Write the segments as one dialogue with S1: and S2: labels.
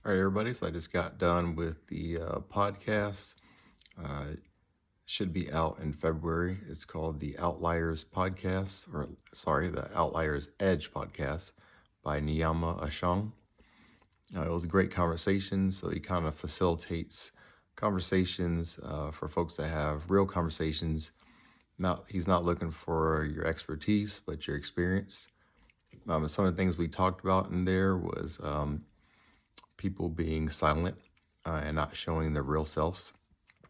S1: All right, everybody. So I just got done with the podcast. Should be out in February. It's called the Outliers podcast, or sorry, the Outliers Edge podcast by Niiamah Ashong. It was a great conversation. So he kind of facilitates conversations for folks that have real conversations. He's not looking for your expertise, but your experience. Some of the things we talked about in there was people being silent and not showing their real selves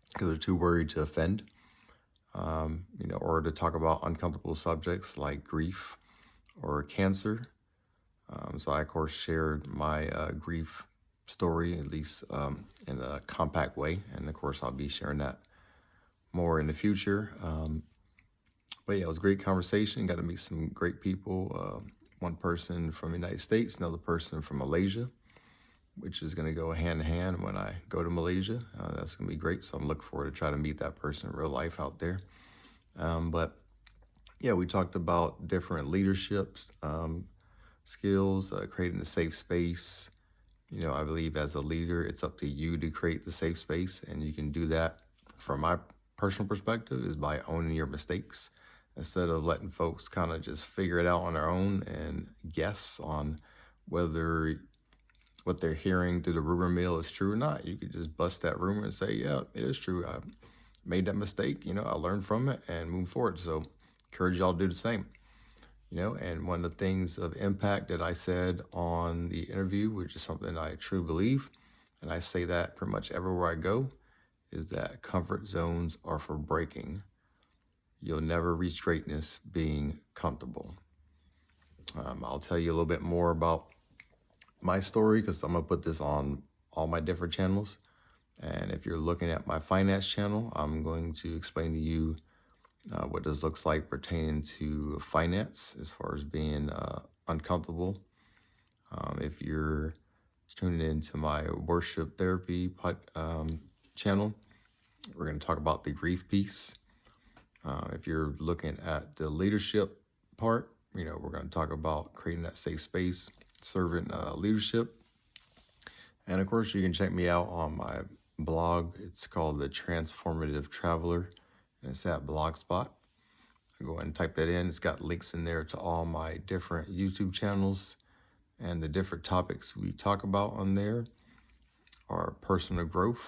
S1: because they're too worried to offend, or to talk about uncomfortable subjects like grief or cancer. So I, of course, shared my grief story, at least in a compact way. And of course, I'll be sharing that more in the future. But yeah, it was a great conversation. Got to meet some great people. One person from the United States, another person from Malaysia, which is going to go hand in hand when I go to Malaysia. That's going to be great. So I'm looking forward to try to meet that person in real life out there. But yeah, we talked about different leadership skills, creating a safe space. I believe as a leader, it's up to you to create the safe space. And you can do that from my personal perspective is by owning your mistakes instead of letting folks kind of just figure it out on their own and guess on whether what they're hearing through the rumor mill is true or not. You could just bust that rumor and say, yeah, it is true. I made that mistake. I learned from it and move forward. So encourage y'all to do the same. And one of the things of impact that I said on the interview, which is something I truly believe, and I say that pretty much everywhere I go, is that comfort zones are for breaking. You'll never reach greatness being comfortable. I'll tell you a little bit more about my story because I'm going to put this on all my different channels. And if you're looking at my finance channel, I'm going to explain to you what this looks like pertaining to finance as far as being uncomfortable. If you're tuning into my worship therapy channel, we're going to talk about the grief piece. If you're looking at the leadership part, we're going to talk about creating that safe space, servant leadership. And of course, you can check me out on my blog. It's called The Transformative Traveler, and it's at Blogspot. Go ahead and type that in. It's got links in there to all my different YouTube channels, and the different topics we talk about on there are personal growth,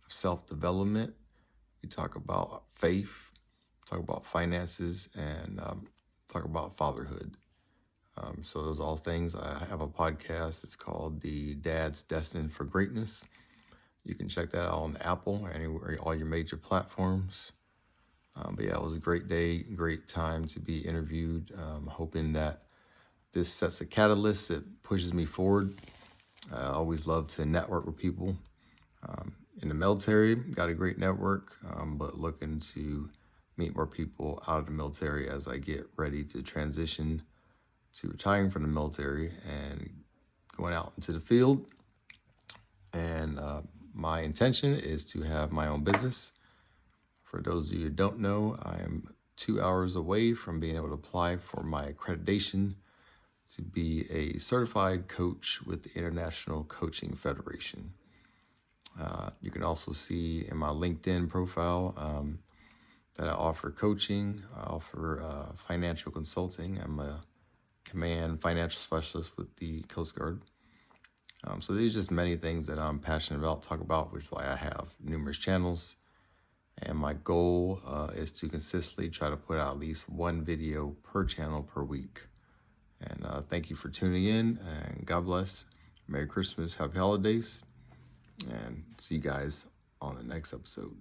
S1: self-development. We talk about faith, talk about finances, and talk about fatherhood. So those are all things. I have a podcast. It's called The Dad's Destined For Greatness. You can check that out on Apple, anywhere, all your major platforms. But yeah, it was a great day, great time to be interviewed. Hoping that this sets a catalyst that pushes me forward. I always love to network with people. In the military, got a great network, but looking to meet more people out of the military as I get ready to transition to retiring from the military and going out into the field. And my intention is to have my own business. For those of you who don't know, I am 2 hours away from being able to apply for my accreditation to be a certified coach with the International Coaching Federation. You can also see in my LinkedIn profile that I offer coaching, I offer financial consulting. I'm a command financial specialist with the Coast Guard. So there's just many things that I'm passionate about, talk about, which is why I have numerous channels. And my goal is to consistently try to put out at least one video per channel per week. And thank you for tuning in, and God bless. Merry Christmas, happy holidays, and see you guys on the next episode.